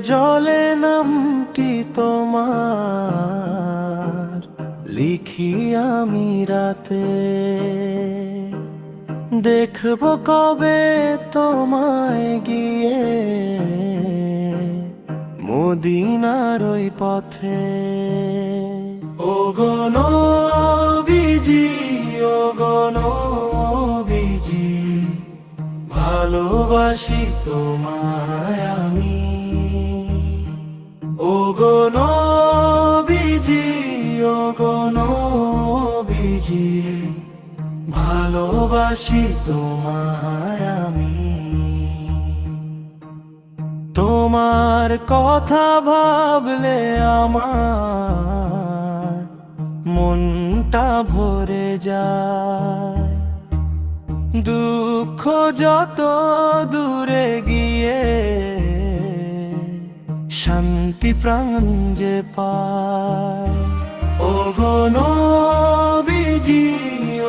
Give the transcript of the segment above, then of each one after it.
জলে নামটি তোমার লিখি আমি রাতে, দেখব কবে তোমায় গিয়ে মদিনার ওই পথে। ও গো নবীজি, ও গো নবীজি, ভালোবাসি তোমায় আমি। ও গো নবীজি, ও গো নবীজি, ভালোবাসি তোমায় আমি। তোমার কথা ভাবলে আমার মনটা ভরে যায়, দুঃখ যত দূরে গিয়ে শান্তি প্রাণ যে পায়। ও গো নবীজি,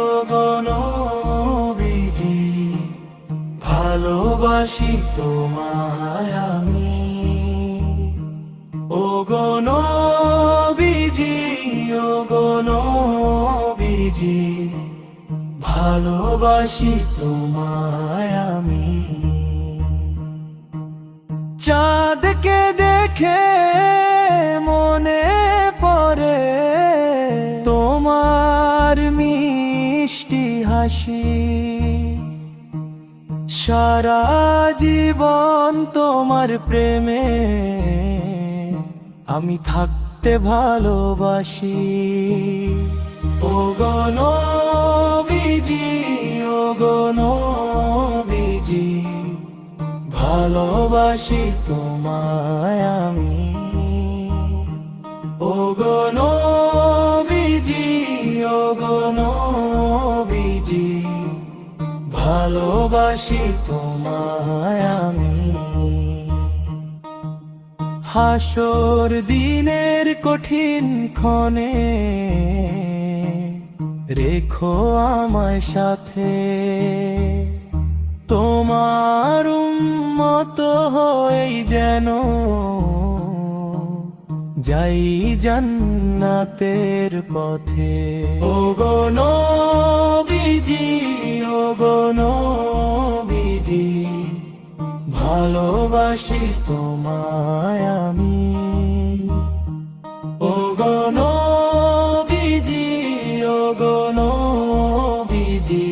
ও গো নবীজি, ভালোবাসি তোমায় আমি। ও গো নবীজি, ও গো নবীজি, ভালোবাসি তোমায় আমি। চাঁদকে দেখে মনে পড়ে তোমার মিষ্টি হাসি, সারা জীবন তোমার প্রেমে আমি থাকতে ভালোবাসি। ও গো নবীজি, ও গো নবীজি, ভালোবাসি তোমায় আমি। ও গো নবীজি, ও গো নবীজি, ভালোবাসি তোমায় আমি। হাসর দিনের কঠিন ক্ষণে রেখো আমায় সাথে, তোমার উম্মত হই যেন যাই জান্নাতের পথে। ও গো নবীজি, ও গো নবীজি, ভালোবাসি তোমায় আমি। ও গো নবীজি, ও গো নবীজি,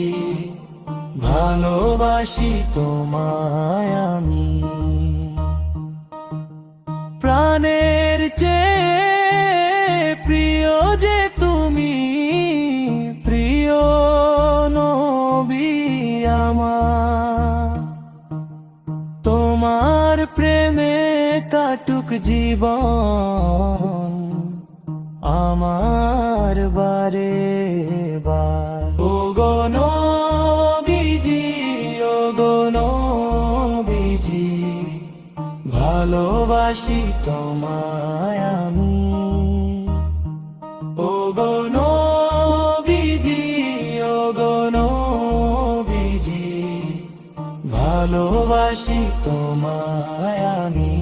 ভালোবাসি তোমায় আমি। প্রাণের চেয়ে প্রিয় যে তুমি, প্রিয় নবী আমার, তোমার প্রেমে কাটুক জীবন আমার বারে বার। ও গো নবীজি, ও গো নবীজি, ভালোবাসি তোমায় আমি। ও গো নবীজি, ও গো নবীজি, ভালোবাসি তোমায় আমি।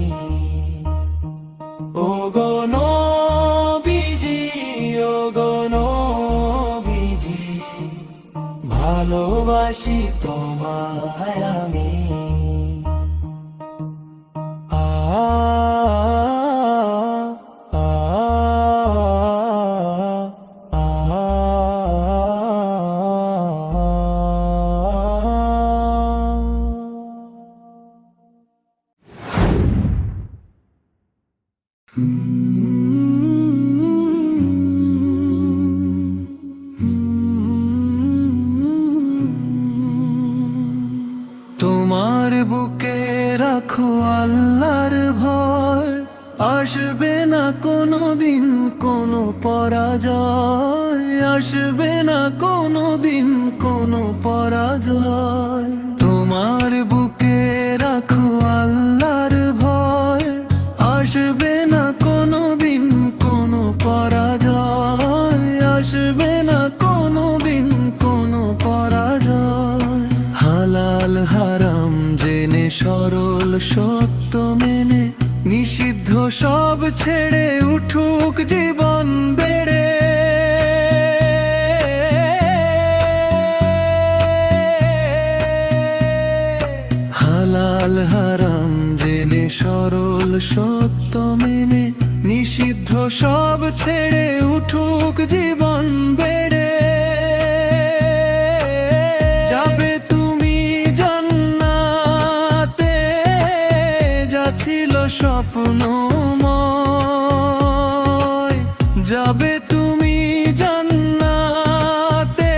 ও গো নবীজি, ও গো নবীজি, ভালোবাসি তোমায় আমি। তোমার বুকে রাখো আল্লাহর ভয়, আসবে না কোনো দিন কোনো পরাজয়, আসবে না কোনো দিন কোনো পরাজয়। তোমার বুকে রাখো আল্লাহর ভয়, আসবে না কোনো দিন কোনো পরাজয়, আসবে না কোনো দিন কোনো পরাজয়। হালাল হারাম জেনে সরল সত্য মেনে নিঃ সব ছেড়ে উঠুক জীবন বেড়ে, হালাল হারাম জেনে সরল সত্য মেনে নিষিদ্ধ সব ছেড়ে উঠুক জীবন বেড়ে। যাবে তুমি জান্নাতে যা ছিল স্বপ্নময়, যাবে তুমি জান্নাতে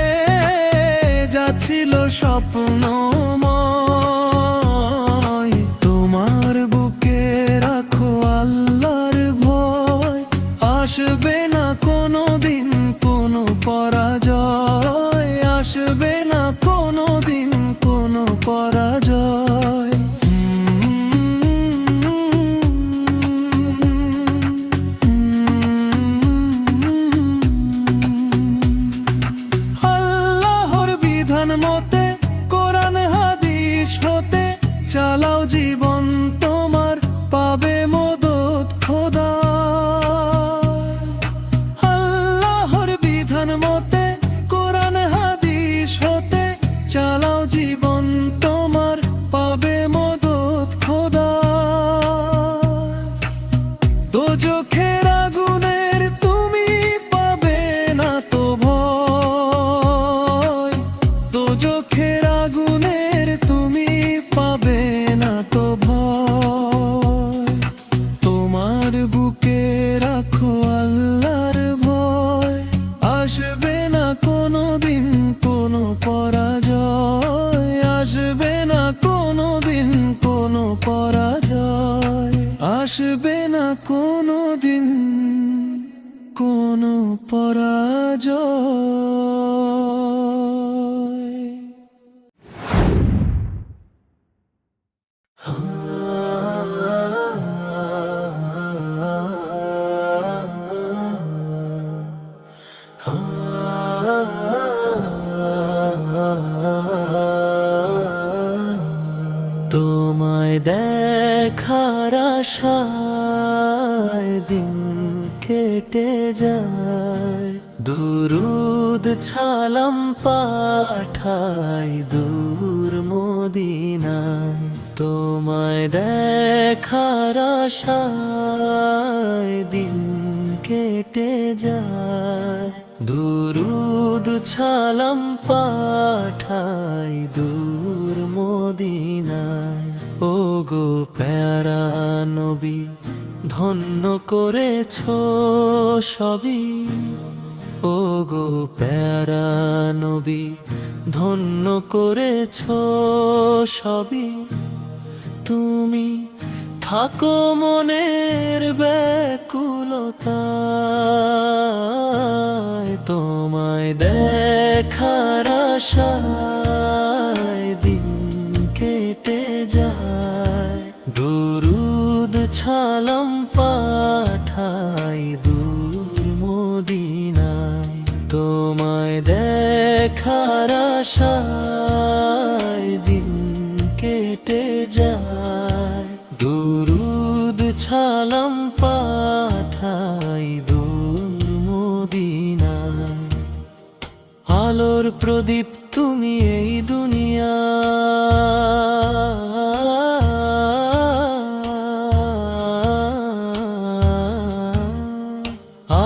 যা ছিল স্বপ্নময়। তোমার বুকে রাখো আল্লাহর ভয়, আসবে না কোনো দিন কোনো পরাজয়, আসবে না কোনো দিন কোনো পরাজয়। আল্লাহর বিধান মতে কোরআন হাদিস হতে চালাও জীবন তোমার, পাবে মদদ খোদা। আল্লাহর বিধান মতে কোরআন হাদিস হতে চালাও জীবন তোমার, পাবে মদদ খোদা। দোজখের আগুনের তুমি পাবে না তো ভয়, দোজখের আগুনের তুমি পাবে না তো ভয়। তোমার বুকে রাখো আল্লাহর ভয়, আসবে না কোনো দিন কোনো পরাজয়, আসবে না কোনো দিন কোনো পরাজয়, আসবে না কোনো দিন কোনো পরাজয়। তোমায় দেখার আশায় দিন কেটে যায়, দুরুদ ছালাম পাঠাই দূর মদিনায়। তোমায় দেখার আশায় দিন কেটে যায়, দুরুদ ছালাম পাঠাই দূর মদিনায়। ও গো প্যারা নবী ধন্য করেছো সবই, ও গো প্যারা নবী ধন্য করেছো সবই। তুমি থাকো মনের ব্যাকুলতায়, তোমায় দেখার আশায় দিন কেটে যায়, দুরুদ ছালাম পাঠাই দূর মদিনায়। তোমায় দেখার আশায় দিন কেটে যায়, দুরুদ ছালাম পাঠাই দূর মদিনায়। আলোর প্রদীপ তুমি এই দুনিয়া,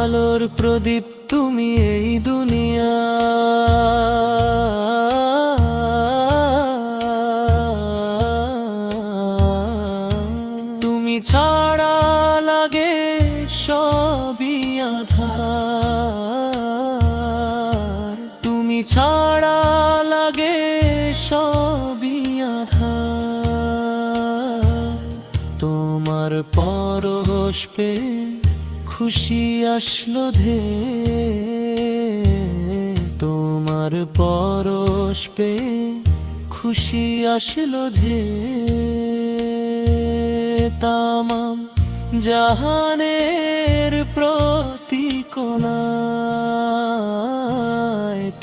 আলোর প্রদীপ তুমি এই দুনিয়া। তুমি ছাড়া লাগে সবই আঁধার, তুমি ছাড়া লাগে সবই আঁধার। তোমার পরশ পেয়ে খুশি আসলো ধে, তোমার পরশ পেয়ে খুশি আসলো ধে। তামাম জাহানের প্রতিকোণায়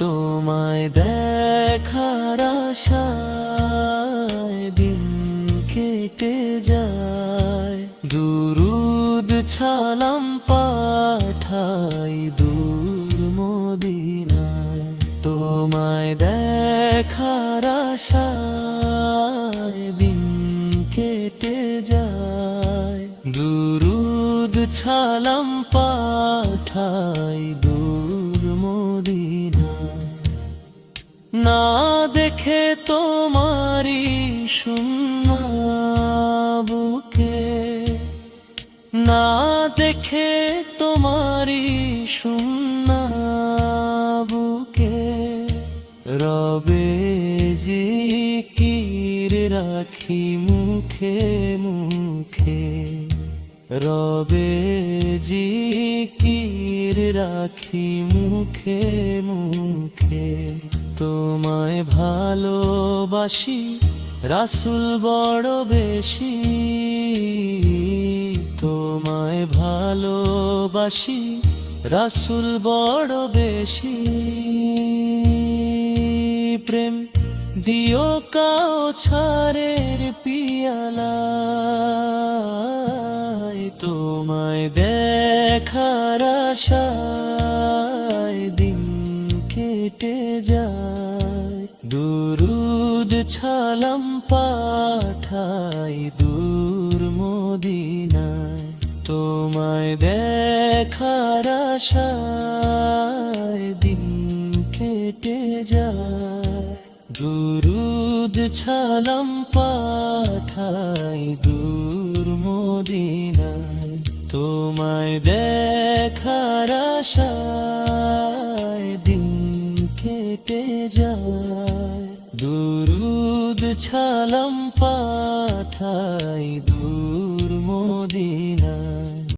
তোমায় দেখার আশায় দিন কেটে যায়, দুরুদ ছালাম পাঠাই দূর মদিনায়, তোমায় দেখার আশায় দিন কেটে যায়। দুরুদ ছালাম পাঠাই দূর মদিনায়, না দেখে তোমারি শূন্য বুকে, না দেখে তোমারি শূন্য বুকে, রবে জিকির রাখি মুখে মুখে, রবে জিকির রাখি মুখে মুখে। তোমায় ভালোবাসি রাসূল বড় বেশি, তোমায় ভালোবাসি রাসূল বড় বেশি। প্রেম দিও কাউছারের পিয়ালায়, তোমায় দেখার আশায় দিন কেটে যায়। দুরুদ ছালাম পাঠাই দূর মদিনায়, তোমায় দেখার আশায় দিন কেটে যায়। দুরুদ ছালাম পাঠাই দূর মদিনায়, তোমায় দেখার আশায় দিন কেটে যায়। দুরুদ ছালাম পাঠাই দূর মদিনায়।